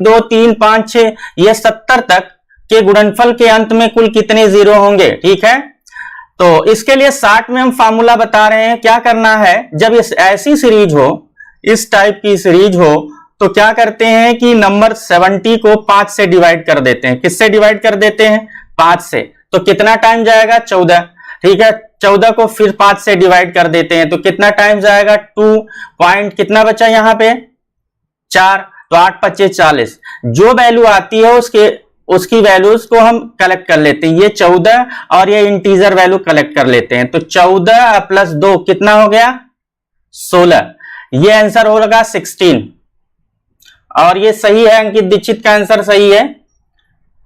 दो तीन पांच छह ये 70 तक के गुणनफल के अंत में कुल कितने जीरो होंगे। ठीक है, तो इसके लिए 60 में हम फार्मूला बता रहे हैं। क्या करना है, जब इस ऐसी सीरीज हो, इस टाइप की सीरीज हो, तो क्या करते हैं कि नंबर 70 को 5 से डिवाइड कर देते हैं। किससे डिवाइड कर देते हैं? 5 से। तो कितना टाइम जाएगा? 14। ठीक है, 14 को फिर 5 से डिवाइड कर देते हैं तो कितना टाइम जाएगा? 2 पॉइंट कितना बचा यहां पे? 4। तो 8 25 40। जो वैल्यू आती है उसकी वैल्यूज को हम कलेक्ट कर लेते हैं। ये 14 और ये इंटीजर वैल्यू कलेक्ट कर लेते हैं। तो 14 प्लस 2 कितना हो गया? 16। ये आंसर होगा 16 और ये सही है। अंकित दीक्षित का आंसर सही है,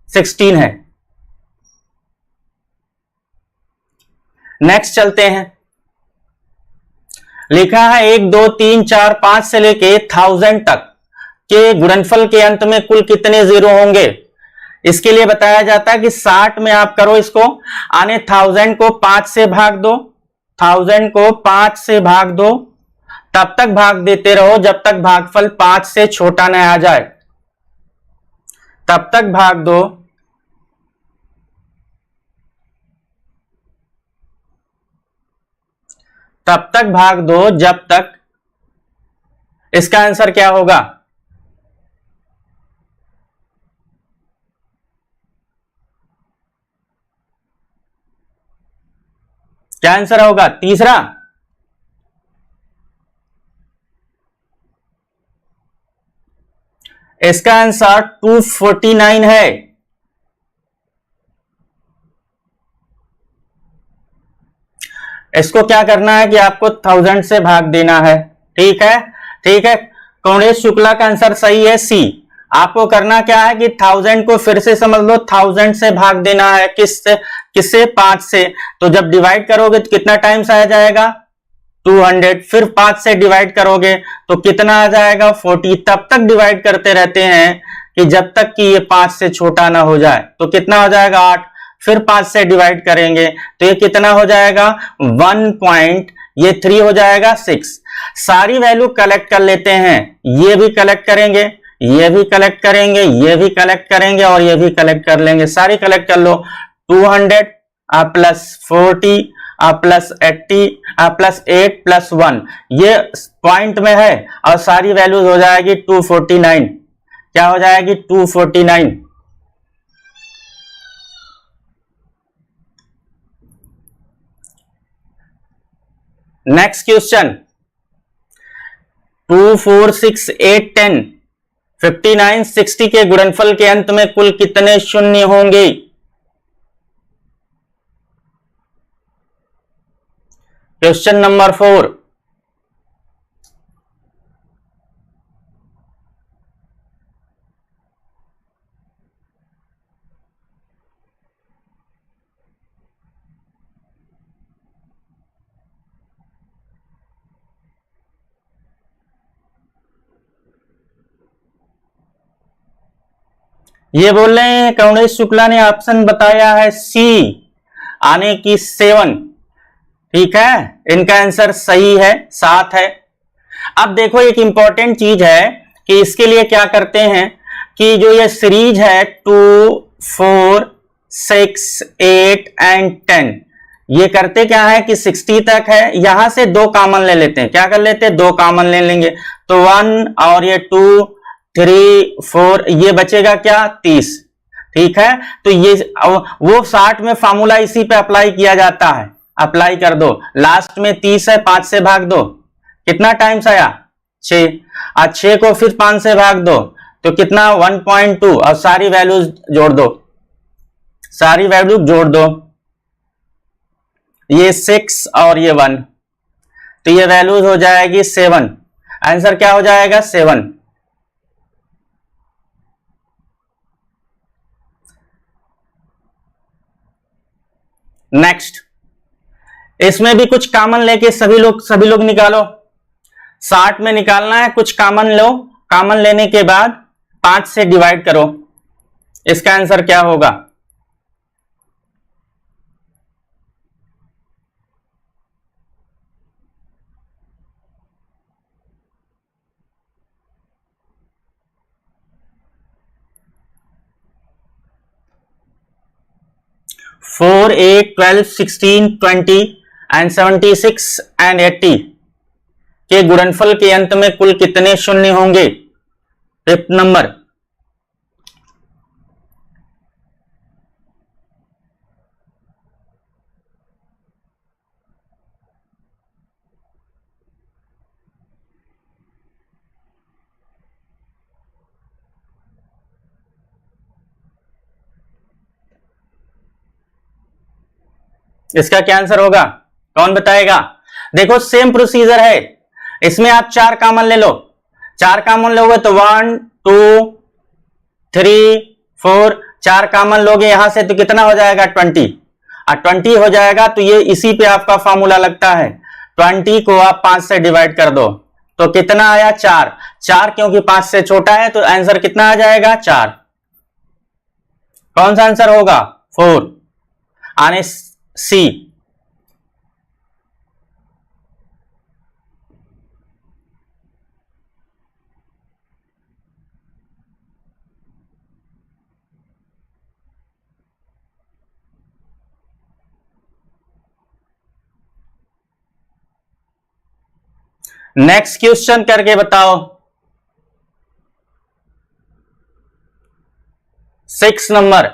16 है। नेक्स्ट चलते हैं। लिखा है 1 2 3 4 5 से लेके 1000 तक के गुणनफल के अंत में कुल कितने जीरो होंगे। इसके लिए बताया जाता है कि 60 में आप करो इसको, आने 1000 को 5 से भाग दो, 1000 को 5 से भाग दो, तब तक भाग देते रहो जब तक भागफल 5 से छोटा न आ जाए। तब तक भाग दो तब तक भाग दो जब तक, इसका आंसर क्या होगा? क्या आंसर होगा? तीसरा। इसका आंसर 249 है। इसको क्या करना है कि आपको 1000 से भाग देना है। ठीक है, ठीक है। कौणेश शुक्ला का आंसर सही है, सी। आपको करना क्या है कि 1000 को फिर से समझ लो, 1000 से भाग देना है। किससे? 5 से। तो जब डिवाइड करोगे तो कितना टाइम्स आ जाएगा? 200। फिर 5 से डिवाइड करोगे तो कितना आ जाएगा? 40। तब तक डिवाइड करते रहते हैं कि जब तक कि ये 5 से छोटा ना हो जाए। तो कितना हो जाएगा? 8। फिर 5 से डिवाइड करेंगे तो ये कितना हो जाएगा? 1 पॉइंट, ये 3 हो जाएगा 6। सारी वैल्यू कलेक्ट कर लेते हैं। ये भी कलेक्ट करेंगे, ये भी कलेक्ट करेंगे, ये भी कलेक्ट करेंगे और ये भी कलेक्ट कर लेंगे। सारी कलेक्ट कर लो। 200 प्लस 40 प्लस 80 प्लस 8 प्लस 1, ये पॉइंट में है और सारी वैल्यूज हो जाएगी 249। क्या हो जाएगी? 249। नेक्स्ट क्वेश्चन, 2 4 6 8 10 59 60 के गुणनफल के अंत में कुल कितने शून्य होंगे। Question number 4। ये बोल रहे हैं कौणेश शुक्ला ने ऑप्शन बताया है सी, आने की 7। ठीक है, इनका आंसर सही है, 7 है। अब देखो एक इंपॉर्टेंट चीज है कि इसके लिए क्या करते हैं कि जो ये सीरीज है 2 4 6 8 एंड 10, ये करते क्या है कि 60 तक है, यहां से 2 कॉमन ले लेते हैं। क्या कर लेते हैं? 2 कॉमन ले लेंगे तो 1 और ये 2 3 4, ये बचेगा क्या? 30। ठीक है, तो ये वो 60 में फार्मूला इसी पे अप्लाई किया जाता है। अप्लाई कर दो, लास्ट में 30 है, 5 से भाग दो, कितना टाइम्स आया? 6। और 6 को फिर 5 से भाग दो तो कितना? 1.2 और सारी वैल्यूज जोड़ दो, सारी वैल्यू जोड़ दो, ये 6 और ये 1, तो ये वैल्यूज हो जाएगी 7। आंसर क्या हो जाएगा? 7। नेक्स्ट, इसमें भी कुछ कॉमन लेके सभी लोग निकालो। 60 में निकालना है, कुछ कॉमन लो, कॉमन लेने के बाद 5 से डिवाइड करो। इसका आंसर क्या होगा? 4, 8, 12, 16, 20 एंड 76 एंड 80 के गुणनफल के अंत में कुल कितने शून्य होंगे? Fifth number. इसका क्या आंसर होगा? कौन बताएगा? देखो सेम प्रोसीजर है, इसमें आप 4 कॉमन ले लो। 4 कॉमन लोगे तो 1, 2, 3, 4, 4 कॉमन लोगे यहां से तो कितना हो जाएगा? 20। और 20 हो जाएगा तो ये इसी पे आपका फॉर्मूला लगता है। 20 को आप 5 से डिवाइड कर दो तो कितना आया? 4। 4 क्योंकि 5 से छोटा है तो आंसर कितना आ जाएगा? 4। कौन सा आंसर होगा? 4 आने सी। नेक्स्ट क्वेश्चन करके बताओ। 6 नंबर।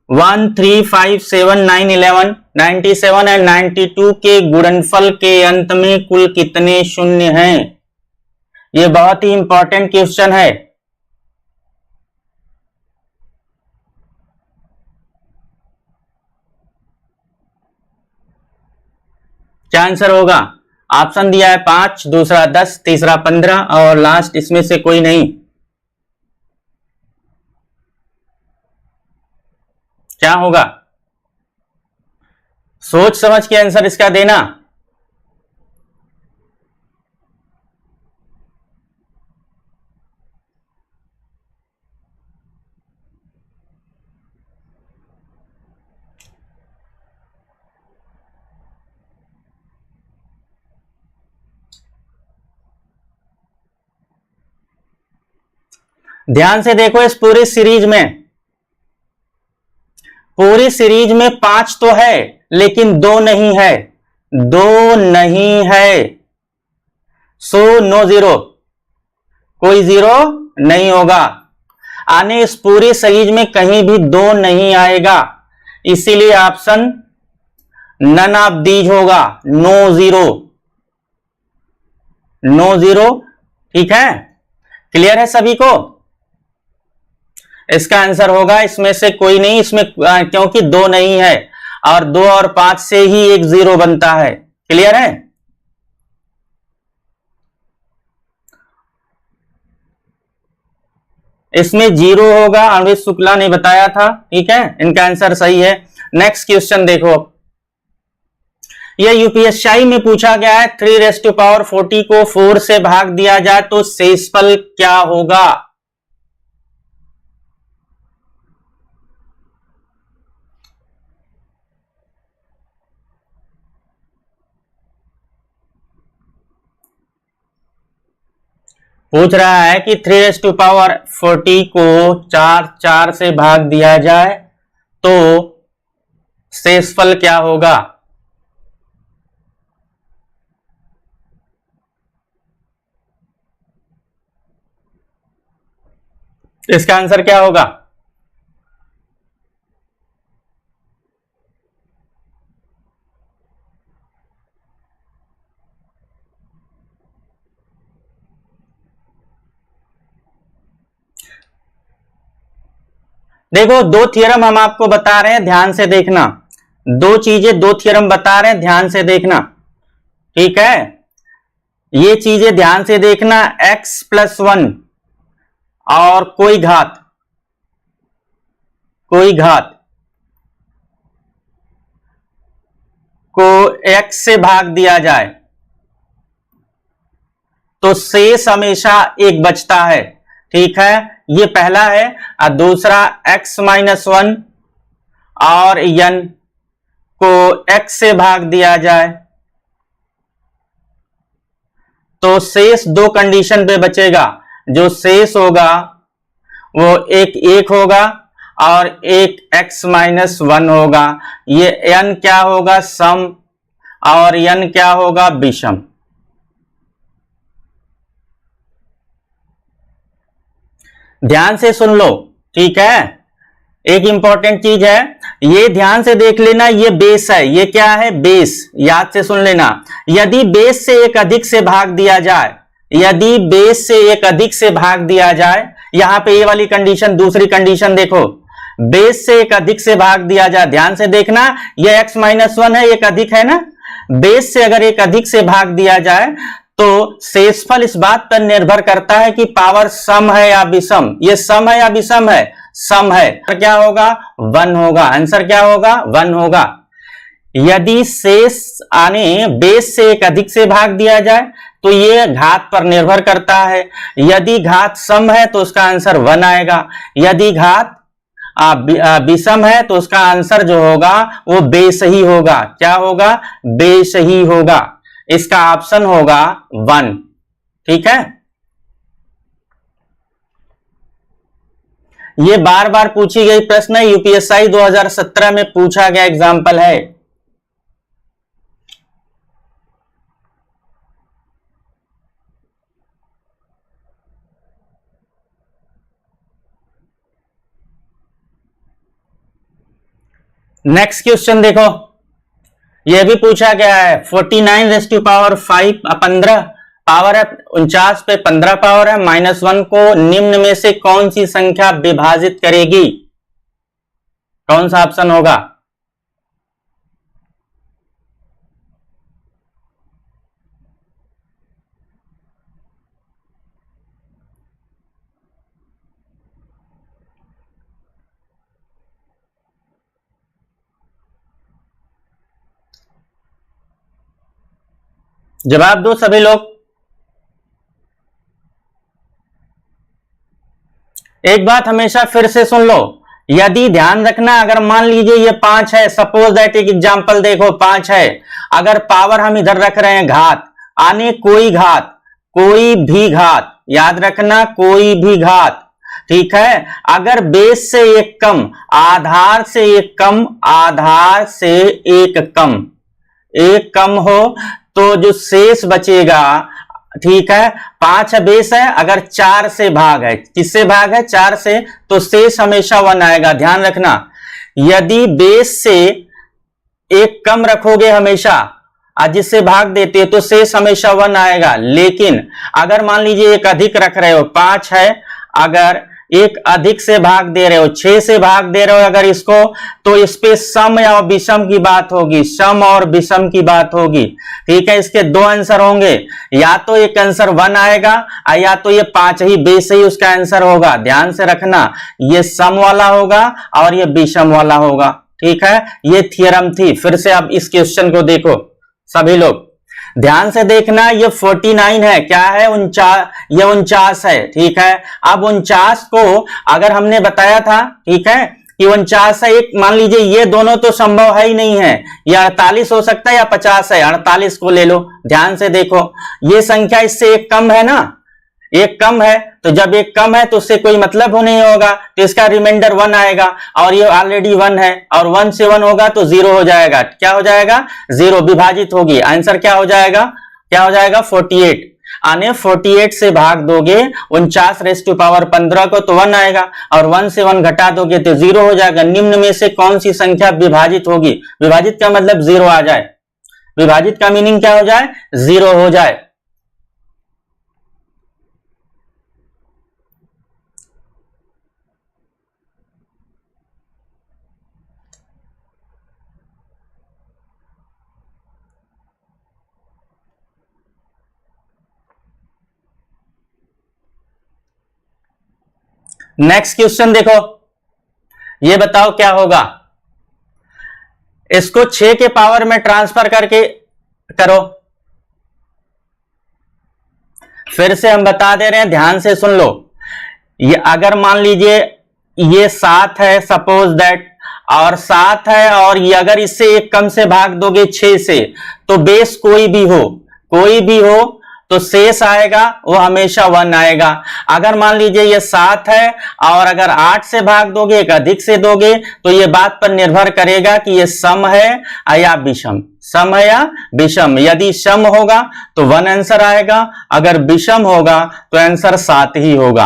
1, 3, 5, 7, 9, 11, 97 एंड 92 के गुणनफल के अंत में कुल कितने शून्य हैं? यह बहुत ही इंपॉर्टेंट क्वेश्चन है। क्या आंसर होगा? ऑप्शन दिया है 5, दूसरा 10, तीसरा 15 और लास्ट इसमें से कोई नहीं। क्या होगा? सोच समझ के आंसर इसका देना। ध्यान से देखो, इस पूरी सीरीज में 5 तो है लेकिन 2 नहीं है। 2 नहीं है, सो नो जीरो, कोई जीरो नहीं होगा। आने इस पूरी सीरीज में कहीं भी 2 नहीं आएगा, इसीलिए ऑप्शन नन ऑफ दीज होगा। No zero, no zero. ठीक है, क्लियर है सभी को? इसका आंसर होगा इसमें से कोई नहीं, इसमें क्योंकि 2 नहीं है और 2 और 5 से ही एक 0 बनता है। क्लियर है? इसमें 0 होगा, अमृत शुक्ला ने बताया था। ठीक है, इनका आंसर सही है। नेक्स्ट क्वेश्चन देखो, यह यूपीएससी में पूछा गया है 3⁴ को 4 से भाग दिया जाए तो शेषफल क्या होगा? पूछ रहा है कि 3⁴ को 4 से भाग दिया जाए तो शेषफल क्या होगा? इसका आंसर क्या होगा? देखो, 2 थ्योरम हम आपको बता रहे हैं, ध्यान से देखना। 2 चीजें, 2 थ्योरम बता रहे हैं, ध्यान से देखना। ठीक है, ये चीजें ध्यान से देखना। x+1 और कोई घात को x से भाग दिया जाए तो शेष हमेशा 1 बचता है। ठीक है, ये पहला है। और दूसरा x-1 और n को x से भाग दिया जाए तो शेष 2 कंडीशन पे बचेगा। जो शेष होगा वो एक होगा और एक x-1 होगा। ये n क्या होगा? सम, और n क्या होगा? विषम। ध्यान से सुन लो, ठीक है। एक इंपॉर्टेंट चीज है, ये ध्यान से देख लेना, ये बेस है। ये क्या है? बेस। याद से सुन लेना, यदि बेस से एक अधिक से भाग दिया जाए, यदि बेस से एक अधिक से भाग दिया जाए, यहां पे ये वाली कंडीशन, दूसरी कंडीशन देखो, बेस से एक अधिक से भाग दिया जाए। ध्यान से देखना, ये x-1 है, एक अधिक है ना। बेस से अगर एक अधिक से भाग दिया जाए तो शेषफल इस बात पर निर्भर करता है कि पावर सम है या विषम। ये सम है या विषम है? सम है। क्या होगा? 1 होगा। आंसर क्या होगा? 1 होगा। यदि शेष आने बेस से एक अधिक से भाग दिया जाए तो ये घात पर निर्भर करता है। यदि घात सम है तो उसका आंसर 1 आएगा। यदि घात विषम है तो उसका आंसर जो होगा वो बेस ही होगा। क्या होगा? बेस ही होगा। इसका ऑप्शन होगा 1। ठीक है, ये बार बार पूछी गई प्रश्न है, यूपीएससी 2017 में पूछा गया एग्जाम्पल है। नेक्स्ट क्वेश्चन देखो, यह भी पूछा गया है। 49⁵15 पावर है 49 पे 15 पावर है -1 को निम्न में से कौन सी संख्या विभाजित करेगी? कौन सा ऑप्शन होगा? जवाब दो सभी लोग। एक बात हमेशा फिर से सुन लो, यदि ध्यान रखना, अगर मान लीजिए ये 5 है, सपोज दैट एक एग्जांपल देखो 5 है, अगर पावर हम इधर रख रहे हैं घात, आने कोई घात, कोई भी घात, याद रखना कोई भी घात, ठीक है। अगर बेस से एक कम, आधार से एक कम, आधार से एक कम हो तो जो शेष बचेगा, ठीक है, 5 बेस है, अगर 4 से भाग है, किससे भाग है? 4 से, तो शेष हमेशा 1 आएगा। ध्यान रखना, यदि बेस से एक कम रखोगे हमेशा, जिससे भाग देते हो, तो शेष हमेशा 1 आएगा। लेकिन अगर मान लीजिए एक अधिक रख रहे हो, 5 है, अगर एक अधिक से भाग दे रहे हो, 6 से भाग दे रहे हो अगर इसको, तो इस पे सम या विषम की बात होगी, सम और विषम की बात होगी। ठीक है, इसके 2 आंसर होंगे, या तो एक आंसर 1 आएगा या तो ये 5 ही बेस ही उसका आंसर होगा। ध्यान से रखना, ये सम वाला होगा और ये विषम वाला होगा। ठीक है, ये थ्योरम थी। फिर से अब इस क्वेश्चन को देखो सभी लोग, ध्यान से देखना, ये 49 है, क्या है? 49, ये 49 है। ठीक है, अब 49 को अगर हमने बताया था, ठीक है, कि 49 है, एक मान लीजिए ये दोनों तो संभव है ही नहीं है, ये 48 हो सकता है या 50 है, 48 को ले लो। ध्यान से देखो, ये संख्या इससे एक कम है ना, एक कम है, तो जब एक कम है तो उससे कोई मतलब हो नहीं होगा, तो इसका रिमाइंडर 1 आएगा, और ये ऑलरेडी 1 है, और 1 से 1 होगा तो 0 हो जाएगा। क्या हो जाएगा? 0, विभाजित होगी। आंसर क्या हो जाएगा? क्या हो जाएगा? 48। आने 48 से भाग दोगे 49⁵15 को तो 1 आएगा, और 1 से 1 घटा दोगे तो 0 हो जाएगा। निम्न में से कौन सी संख्या विभाजित होगी? विभाजित का मतलब 0 आ जाए, विभाजित का मीनिंग क्या हो जाए? 0 हो जाए। नेक्स्ट क्वेश्चन देखो, ये बताओ क्या होगा? इसको 6 के पावर में ट्रांसफर करके करो। फिर से हम बता दे रहे हैं, ध्यान से सुन लो। ये अगर मान लीजिए ये 7 है, सपोज दैट, और 7 है, और ये अगर इससे एक कम से भाग दोगे 6 से, तो बेस कोई भी हो, कोई भी हो, तो शेष आएगा वो हमेशा 1 आएगा। अगर मान लीजिए ये 7 है और अगर 8 से भाग दोगे, एक अधिक से दोगे, तो ये बात पर निर्भर करेगा कि ये सम है या विषम, सम है या विषम। यदि सम होगा तो 1 आंसर आएगा, अगर विषम होगा तो आंसर 7 ही होगा।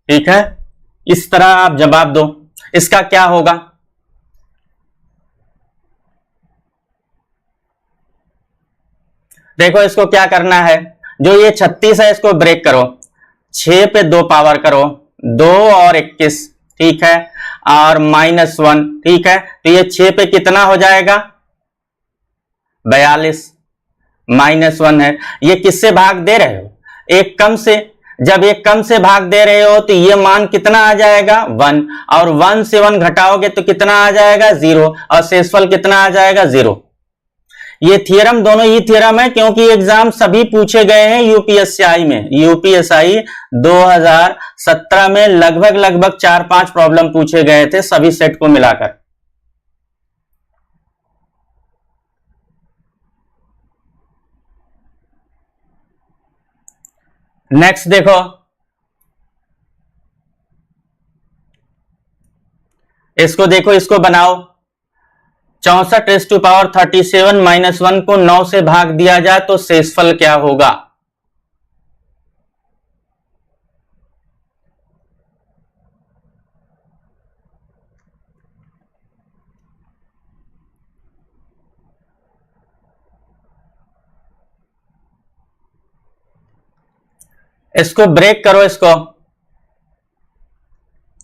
ठीक है, इस तरह आप जवाब दो। इसका क्या होगा? देखो इसको क्या करना है, जो ये 36 है इसको ब्रेक करो, 6 पे 2 पावर करो, 2 और 21, ठीक है, और -1, ठीक है, तो ये 6 पे कितना हो जाएगा? 42, -1 है। ये किससे भाग दे रहे हो? एक कम से। जब एक कम से भाग दे रहे हो तो ये मान कितना आ जाएगा? 1, और 1 से 1 घटाओगे तो कितना आ जाएगा? 0, और शेषफल कितना आ जाएगा? 0। ये थ्योरम दोनों ही थ्योरम है, क्योंकि एग्जाम सभी पूछे गए हैं यूपीएससी में। यूपीएससी 2017 में लगभग 4-5 प्रॉब्लम पूछे गए थे सभी सेट को मिलाकर। नेक्स्ट देखो, इसको देखो, इसको बनाओ। 64 -1 को 9 से भाग दिया जाए तो शेषफल क्या होगा? इसको ब्रेक करो, इसको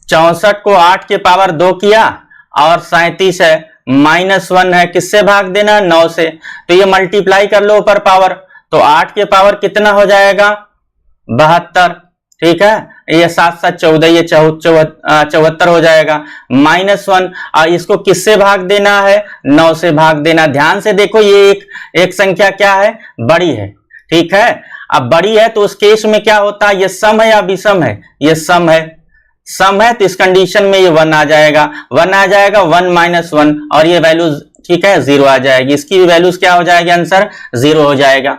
64 को 8 के पावर 2 किया और 37 है, -1 है, किससे भाग देना? 9 से। तो ये मल्टीप्लाई कर लो ऊपर पावर, तो 8 के पावर कितना हो जाएगा? 72, ठीक है, ये 7 7 14, ये 74 हो जाएगा। -1, और इसको किससे भाग देना है? 9 से भाग देना। ध्यान से देखो, ये एक संख्या क्या है? बड़ी है, ठीक है। अब बड़ी है तो उस केस में क्या होता है? ये सम है या विषम है? ये सम है। सम है तो इस कंडीशन में ये 1 आ जाएगा, 1 आ जाएगा, 1 -1, और ये वैल्यू, ठीक है, 0 आ जाएगी। इसकी भी वैल्यूज क्या हो जाएगी? आंसर 0 हो जाएगा।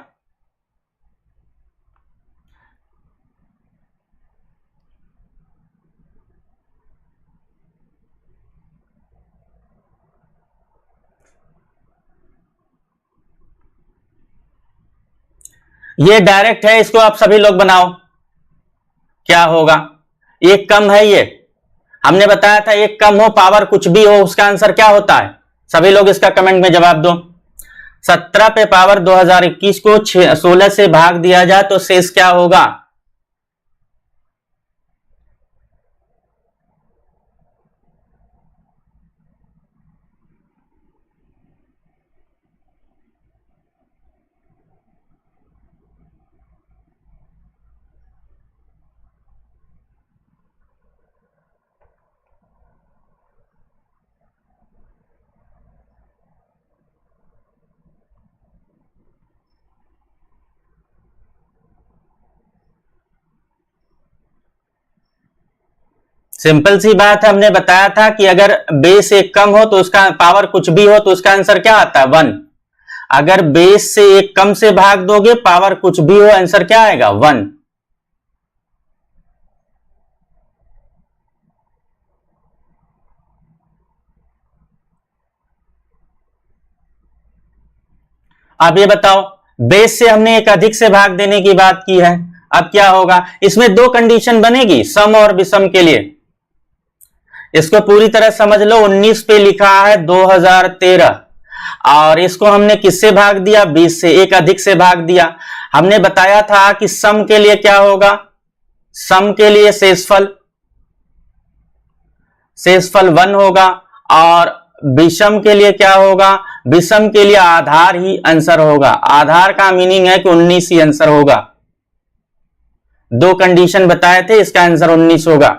ये डायरेक्ट है, इसको आप सभी लोग बनाओ। क्या होगा? एक कम है, ये हमने बताया था, एक कम हो, पावर कुछ भी हो, उसका आंसर क्या होता है? सभी लोग इसका कमेंट में जवाब दो। 17 पे पावर 2021 को 16 से भाग दिया जाए तो शेष क्या होगा? सिंपल सी बात है, हमने बताया था कि अगर बेस एक कम हो तो उसका पावर कुछ भी हो तो उसका आंसर क्या आता है? 1। अगर बेस से एक कम से भाग दोगे, पावर कुछ भी हो, आंसर क्या आएगा? 1। अब ये बताओ, बेस से हमने एक अधिक से भाग देने की बात की है, अब क्या होगा? इसमें 2 कंडीशन बनेगी, सम और विषम के लिए। इसको पूरी तरह समझ लो। 19 पे लिखा है 2013, और इसको हमने किससे भाग दिया? 20 से, एक अधिक से भाग दिया। हमने बताया था कि सम के लिए क्या होगा? सम के लिए शेषफल 1 होगा, और विषम के लिए क्या होगा? विषम के लिए आधार ही आंसर होगा। आधार का मीनिंग है कि 19 ही आंसर होगा। 2 कंडीशन बताए थे, इसका आंसर 19 होगा।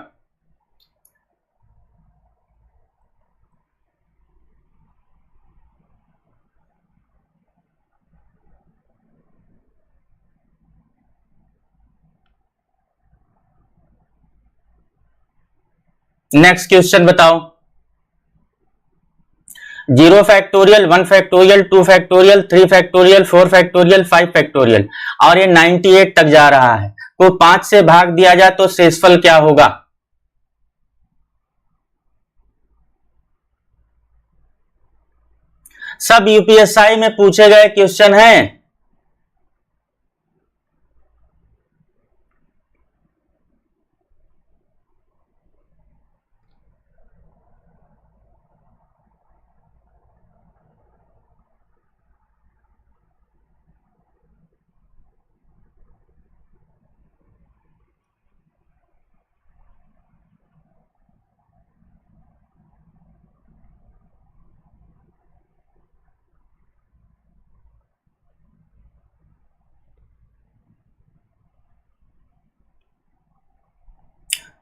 नेक्स्ट क्वेश्चन बताओ। 0 factorial, 1 factorial, 2 factorial, 3 factorial, 4 factorial, 5 factorial, और ये 98 तक जा रहा है। को 5 से भाग दिया जाए तो शेषफल क्या होगा? सब यूपीएसआई में पूछे गए क्वेश्चन हैं।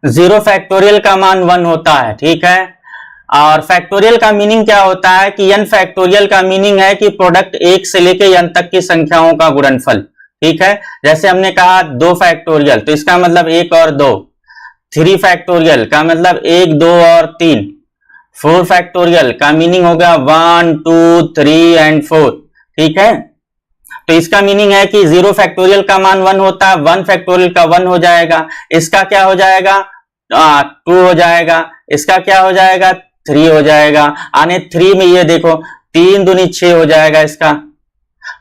जीरो फैक्टोरियल का मान 1 होता है, ठीक है। और फैक्टोरियल का मीनिंग क्या होता है कि n फैक्टोरियल का मीनिंग है कि प्रोडक्ट 1 से लेके n तक की संख्याओं का गुणनफल, ठीक है। जैसे हमने कहा 2 फैक्टोरियल तो इसका मतलब 1 और 2, 3 फैक्टोरियल का मतलब 1, 2 और 3, 4 फैक्टोरियल का मीनिंग हो गया 1, 2, 3 एंड 4, ठीक है। तो इसका मीनिंग है कि 0 फैक्टोरियल का मान 1 होता है, 1 फैक्टोरियल का 1 हो जाएगा, इसका क्या हो जाएगा 2 हो जाएगा, इसका क्या हो जाएगा 3 हो जाएगा, आने 3 में ये देखो 3 दूनी 6 हो जाएगा इसका,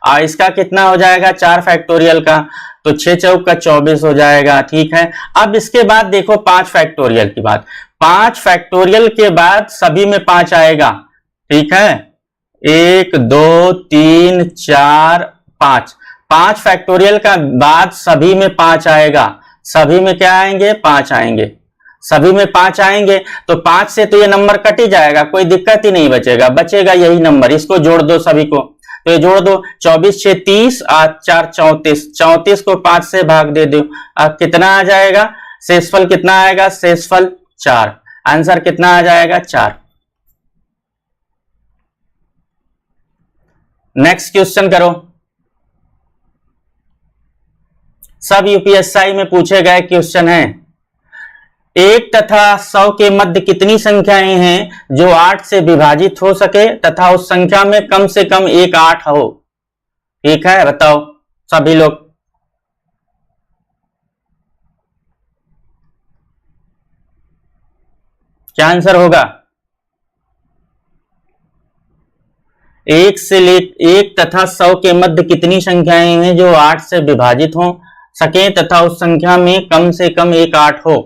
और इसका कितना हो जाएगा 4 फैक्टोरियल का, तो 6 चौक का 24 हो जाएगा, ठीक है। अब इसके बाद देखो 5 फैक्टोरियल की बात, 5 फैक्टोरियल के बाद सभी में 5 आएगा, ठीक है। 1, 2, 3, 4, 5, 5 फैक्टोरियल का बाद सभी में 5 आएगा, सभी में क्या आएंगे 5 आएंगे, सभी में 5 आएंगे, तो 5 से तो ये नंबर कट ही जाएगा, कोई दिक्कत ही नहीं बचेगा, बचेगा यही नंबर, इसको जोड़ दो सभी को, तो ये जोड़ दो 24 6 30 और 4 34, 34 को 5 से भाग दे दो, अब कितना आ जाएगा शेषफल, कितना आएगा शेषफल 4, आंसर कितना आ जाएगा 4। नेक्स्ट क्वेश्चन करो। सब यूपीएसआई में पूछे गए क्वेश्चन हैं। 1 तथा 100 के मध्य कितनी संख्याएं हैं जो 8 से विभाजित हो सके तथा उस संख्या में कम से कम एक 8 हो, ठीक है, बताओ सभी लोग। क्या आंसर होगा? 1 तथा 100 के मध्य कितनी संख्याएं हैं जो 8 से विभाजित हो सके तथा उस संख्या में कम से कम एक 8 हो।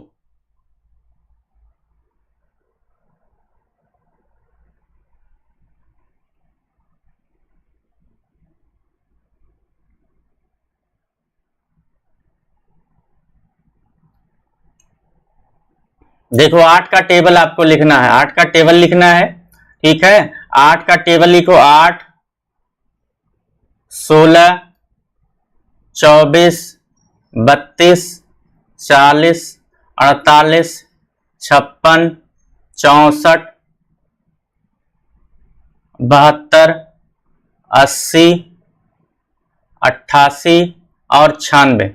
देखो 8 का टेबल आपको लिखना है, 8 का टेबल लिखना है, ठीक है। 8 का टेबल लिखो, 8, 16, 24, 32, 40, 48, 56, 64, 72, 80, 88 और 96,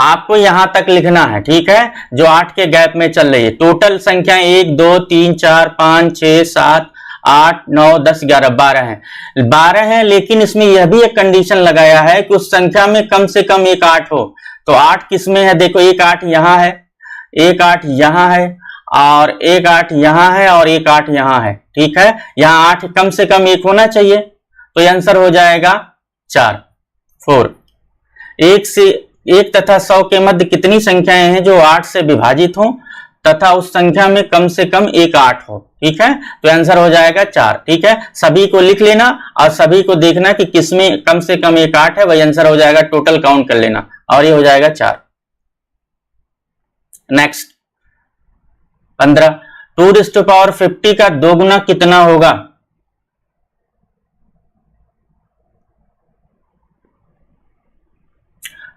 आपको यहां तक लिखना है, ठीक है, जो 8 के गैप में चल रही है। टोटल संख्या 1 2 3 4 5 6 7 8 9 10 11 12 है, 12 है, लेकिन इसमें यह भी एक कंडीशन लगाया है कि उस संख्या में कम से कम एक 8 हो। तो 8 किस में है, देखो एक 8 यहां है, एक 8 यहां है, और एक 8 यहां है, और एक 8 यहां है, ठीक है। यहां 8 कम से कम एक होना चाहिए, तो यह आंसर हो जाएगा 4 4। 1 तथा 100 के मध्य कितनी संख्याएं हैं जो 8 से विभाजित हो तथा उस संख्या में कम से कम एक 8 हो, ठीक है, तो आंसर हो जाएगा 4, ठीक है। सभी को लिख लेना और सभी को देखना कि किसमें कम से कम एक 8 है, वही आंसर हो जाएगा, टोटल काउंट कर लेना, और ये हो जाएगा 4। नेक्स्ट 15, 2⁵50 का 2 गुना कितना होगा?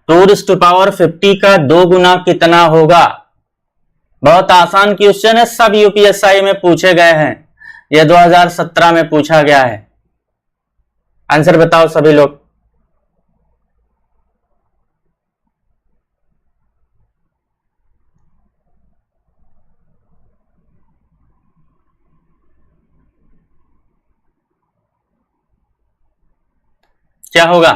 2⁵50 का 2 गुना कितना होगा? बहुत आसान क्वेश्चन है, सब यूपीएसआई में पूछे गए हैं, यह 2017 में पूछा गया है। आंसर बताओ सभी लोग। क्या होगा?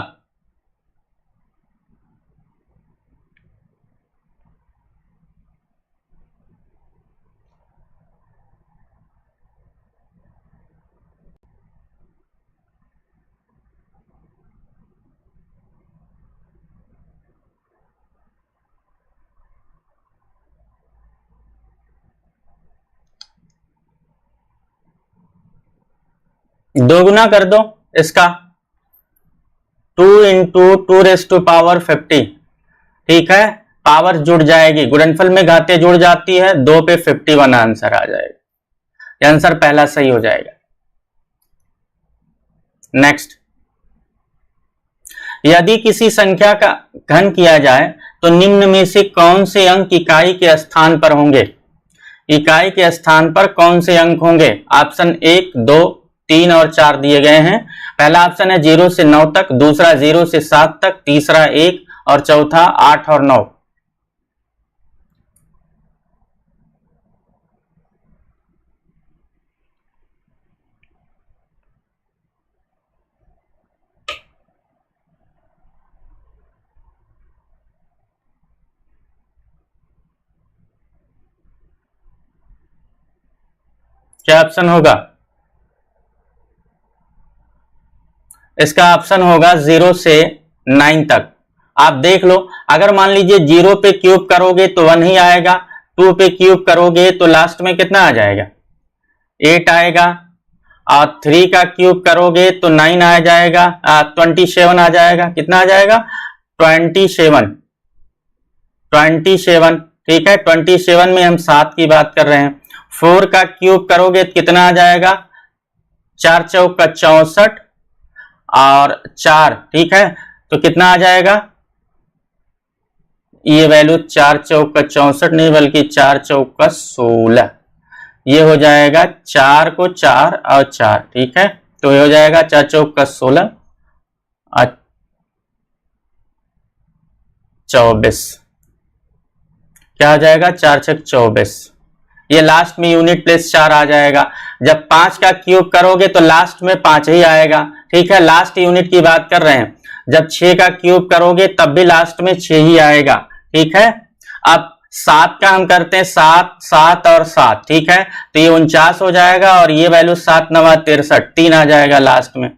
दोगुना कर दो इसका, 2 इंटू 2⁵50। ठीक है, पावर जुड़ जाएगी, गुणनफल में घातें जुड़ जाती है, 2 पे 51 आंसर आ जाएगा। ये आंसर पहला सही हो जाएगा। नेक्स्ट, यदि किसी संख्या का घन किया जाए तो निम्न में से कौन से अंक इकाई के स्थान पर होंगे? इकाई के स्थान पर कौन से अंक होंगे? ऑप्शन 1, 2, 3 और 4 दिए गए हैं। पहला ऑप्शन है 0 से 9 तक, दूसरा 0 से 7 तक, तीसरा 1 और चौथा 8 और 9। क्या ऑप्शन होगा? इसका ऑप्शन होगा 0 से 9 तक। आप देख लो, अगर मान लीजिए 0 पे क्यूब करोगे तो 1 ही आएगा, 2 पे क्यूब करोगे तो लास्ट में कितना आ जाएगा? 8 आएगा, और 3 का क्यूब करोगे तो 9 आ जाएगा, 27 आ जाएगा। कितना आ जाएगा? 27। ठीक है, 27 में हम 7 की बात कर रहे हैं। 4 का क्यूब करोगे तो कितना आ जाएगा? 4 चौक 64 और 4। ठीक है, तो कितना आ जाएगा? ये वैल्यू 4 चौक 64 नहीं बल्कि 4 चौक 16। ये हो जाएगा 4 को 4 और 4। ठीक है, तो ये हो जाएगा 4 चौक 16 और 24। क्या हो जाएगा? 4 छक 24। ये लास्ट में यूनिट प्लेस 4 आ जाएगा। जब 5 का क्यूब करोगे तो लास्ट में 5 ही आएगा। ठीक है, लास्ट यूनिट की बात कर रहे हैं। जब 6 का क्यूब करोगे तब भी लास्ट में 6 ही आएगा। ठीक है, अब 7 का हम करते हैं 7, 7 और 7। ठीक है, तो ये 49 हो जाएगा और ये वैल्यू 7 9 63, 3 आ जाएगा लास्ट में।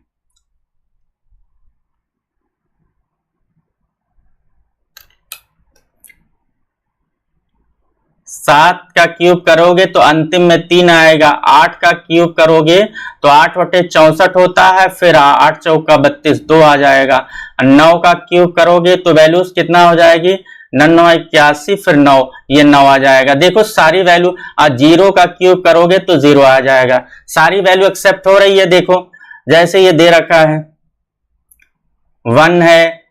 सात का क्यूब करोगे तो अंतिम में 3 आएगा। 8 का क्यूब करोगे तो 8 बटे 64 होता है, फिर 8 चौका 32, 2 आ जाएगा। 9 का क्यूब करोगे तो वैल्यूज कितना हो जाएगी? 9 81, फिर 9, ये 9 आ जाएगा। देखो सारी वैल्यू, 0 का क्यूब करोगे तो 0 आ जाएगा। सारी वैल्यू एक्सेप्ट हो रही है। देखो जैसे ये दे रखा है, 1 है,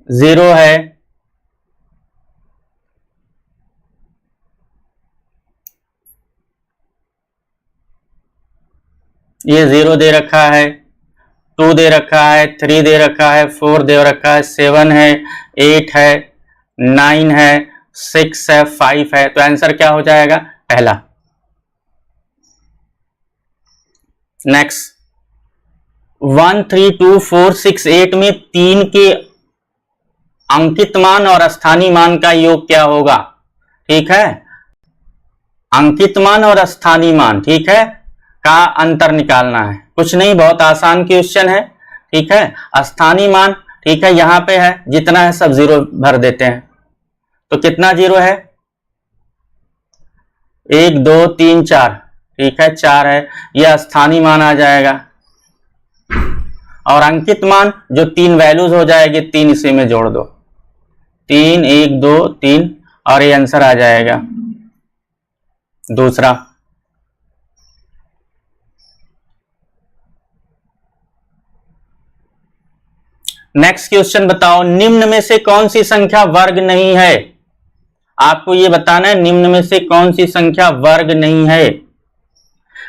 0 है, ये 0 दे रखा है, 2 दे रखा है, 3 दे रखा है, 4 दे रखा है, 7 है, 8 है, 9 है, 6 है, 5 है। तो आंसर क्या हो जाएगा? पहला। नेक्स्ट, 1 3 2 4 6 8 में 3 के अंकित मान और स्थानीय मान का योग क्या होगा? ठीक है, अंकित मान और स्थानीय मान, ठीक है, का अंतर निकालना है। कुछ नहीं, बहुत आसान क्वेश्चन है। ठीक है, स्थानीय मान, ठीक है, यहां पे है, जितना है सब 0 भर देते हैं। तो कितना 0 है? 1 2 3 4। ठीक है, 4 है, यह स्थानीय मान आ जाएगा। और अंकित मान जो 3 वैल्यूज हो जाएगी, 3 इसी में जोड़ दो, 3 1 2 3, और ये आंसर आ जाएगा दूसरा। नेक्स्ट क्वेश्चन बताओ, निम्न में से कौन सी संख्या वर्ग नहीं है? आपको ये बताना है निम्न में से कौन सी संख्या वर्ग नहीं है।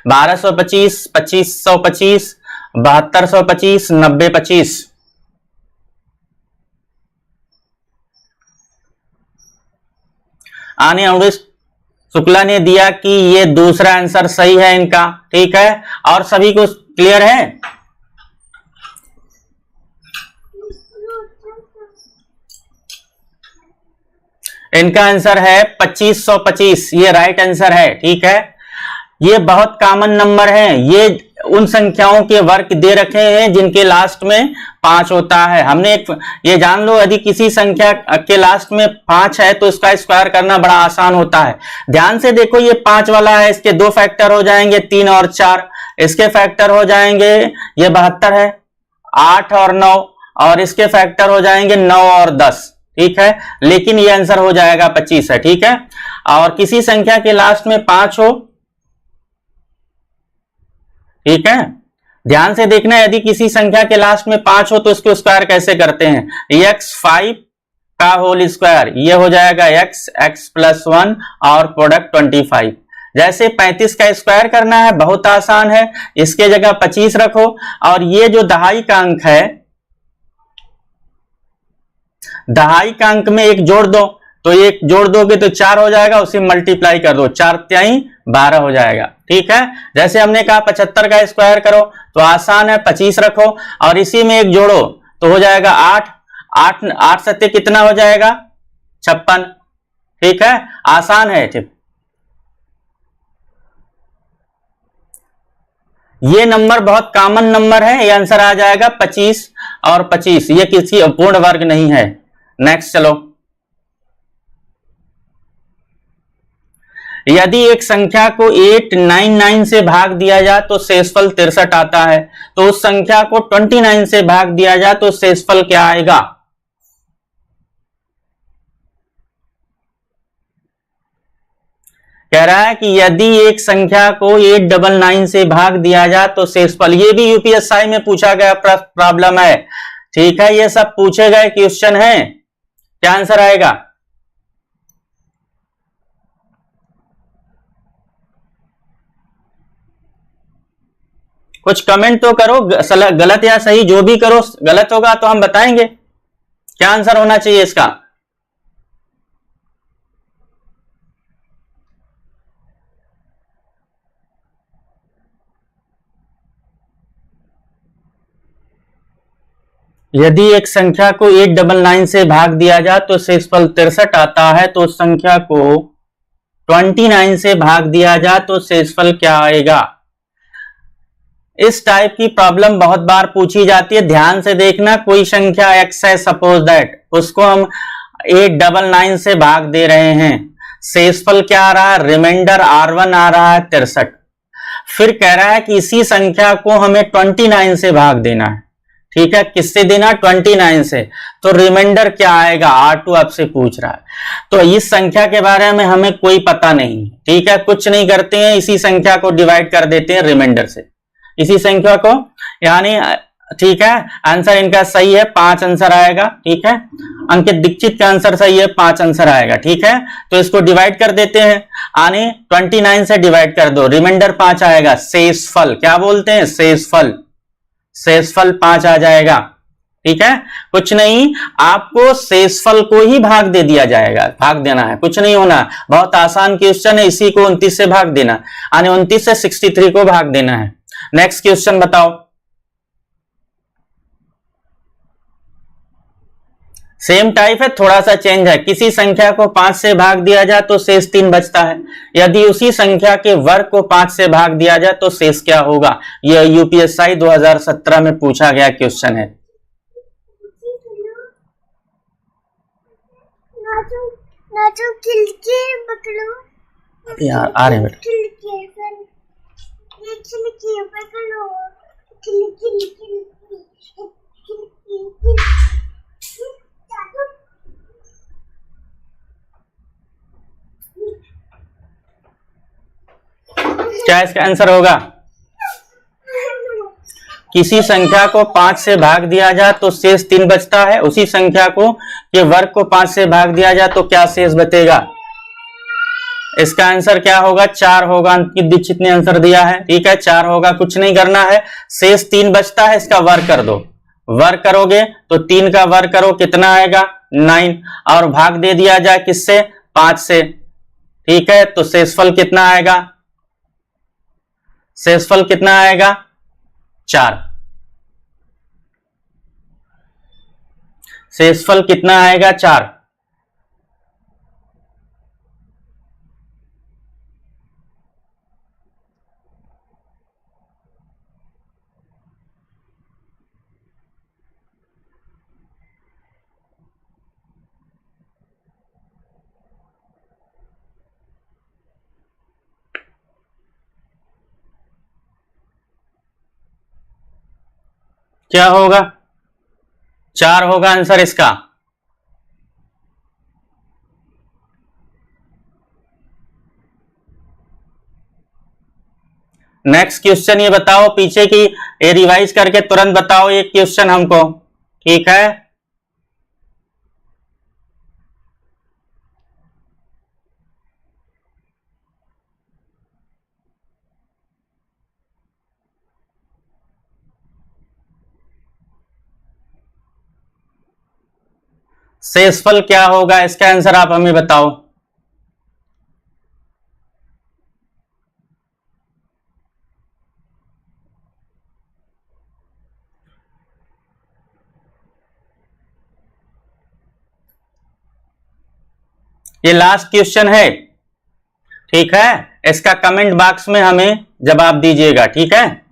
1225, 2525, 7225, 9025। आने शुक्ला ने दिया कि ये दूसरा आंसर सही है इनका, ठीक है। और सभी को क्लियर है? इनका आंसर है 2525, ये राइट आंसर है, ठीक है। ये बहुत कॉमन नंबर है, ये उन संख्याओं के वर्ग दे रखे हैं जिनके लास्ट में 5 होता है। हमने ये जान लो, यदि किसी संख्या के लास्ट में 5 है तो इसका स्क्वायर करना बड़ा आसान होता है। ध्यान से देखो, ये 5 वाला है, इसके 2 फैक्टर हो जाएंगे 3 और 4, इसके फैक्टर हो जाएंगे, ये 72 है, 8 और 9, और इसके फैक्टर हो जाएंगे 9 और 10, ठीक है। लेकिन ये आंसर हो जाएगा 25 है, ठीक है। और किसी संख्या के लास्ट में 5 हो, ठीक है, ध्यान से देखना, यदि किसी संख्या के लास्ट में 5 हो तो इसको स्क्वायर कैसे करते हैं, x5 का होल स्क्वायर, ये हो जाएगा x प्लस 1 और प्रोडक्ट 25। जैसे 35 का स्क्वायर करना है, बहुत आसान है, इसके जगह 25 रखो, और ये जो दहाई का अंक है, दहाई का अंक में एक जोड़ दो, तो एक जोड़ दोगे तो 4 हो जाएगा, उसे मल्टीप्लाई कर दो, 4 तिहाई 12 हो जाएगा, ठीक है। जैसे हमने कहा 75 का स्क्वायर करो, तो आसान है, 25 रखो और इसी में एक जोड़ो तो हो जाएगा 8 सत्ते कितना हो जाएगा 56, ठीक है, आसान है, ठीक। ये नंबर बहुत कॉमन नंबर है, ये आंसर आ जाएगा 25 और 25, ये किसी अपूर्ण वर्ग नहीं है। नेक्स्ट चलो, यदि एक संख्या को 899 से भाग दिया जाए तो शेषफल 63 आता है, तो उस संख्या को 29 से भाग दिया जाए तो शेषफल क्या आएगा? कह रहा है कि यदि एक संख्या को 899 से भाग दिया जाए तो शेषफल, ये भी यूपीएससी में पूछा गया प्रॉब्लम है, ठीक है, ये सब पूछे गए क्वेश्चन है। क्या आंसर आएगा? कुछ कमेंट तो करो, गलत या सही जो भी करो, गलत होगा तो हम बताएंगे। क्या आंसर होना चाहिए इसका? यदि एक संख्या को 899 से भाग दिया जाए तो शेषफल 63 आता है, तो उस संख्या को 29 से भाग दिया जाए तो शेषफल क्या आएगा? इस टाइप की प्रॉब्लम बहुत बार पूछी जाती है, ध्यान से देखना। कोई संख्या x है, सपोज दैट, उसको हम 899 से भाग दे रहे हैं, शेषफल क्या आ रहा है? रिमाइंडर R1 आ रहा है 63। फिर कह रहा है कि इसी संख्या को हमें 29 से भाग देना है, ठीक है, किससे देना? 29 से, तो रिमाइंडर क्या आएगा? R2 आपसे पूछ रहा है। तो इस संख्या के बारे में हमें कोई पता नहीं, ठीक है, कुछ नहीं करते हैं, इसी संख्या को डिवाइड कर देते हैं रिमाइंडर से, इसी संख्या को, यानी, ठीक है, आंसर इनका सही है, 5 आंसर आएगा, ठीक है। अंकित दीक्षित का आंसर सही है, 5 आंसर आएगा, ठीक है। तो इसको डिवाइड कर देते हैं, यानी 29 से डिवाइड कर दो, रिमाइंडर 5 आएगा, शेषफल क्या बोलते हैं? शेषफल, शेषफल 5 आ जाएगा, ठीक है। कुछ नहीं, आपको शेषफल को ही भाग दे दिया जाएगा, भाग देना है, कुछ नहीं होना, बहुत आसान क्वेश्चन है। इसी को 29 से भाग देना, यानी 29 से 63 को भाग देना है। नेक्स्ट क्वेश्चन बताओ। सेम टाइप है, थोड़ा सा चेंज है। किसी संख्या को 5 से भाग दिया जाए तो शेष 3 बचता है, यदि उसी संख्या के वर्ग को 5 से भाग दिया जाए तो शेष क्या होगा? यह यूपीएससी 2017 में पूछा गया क्वेश्चन है। यार आ रहे बेटा, क्या इसका आंसर होगा? किसी संख्या को 5 से भाग दिया जाए तो शेष 3 बचता है, उसी संख्या को के वर्ग को 5 से भाग दिया जाए तो क्या शेष बचेगा? इसका आंसर क्या होगा? 4 होगा। अंकित दीक्षित ने आंसर दिया है, ठीक है, 4 होगा, कुछ नहीं करना है, शेष 3 बचता है, इसका वर्ग कर दो, वर्ग करोगे तो 3 का वर्ग करो, कितना आएगा? 9, और भाग दे दिया जाए किससे? 5 से, ठीक है, तो शेषफल कितना आएगा? शेषफल कितना आएगा? 4। शेषफल कितना आएगा? 4। क्या होगा? 4 होगा आंसर इसका। नेक्स्ट क्वेश्चन ये बताओ, पीछे की ये रिवाइज करके तुरंत बताओ ये क्वेश्चन हमको, ठीक है? शेषफल क्या होगा, इसका आंसर आप हमें बताओ। ये लास्ट क्वेश्चन है, ठीक है? इसका कमेंट बॉक्स में हमें जवाब दीजिएगा, ठीक है?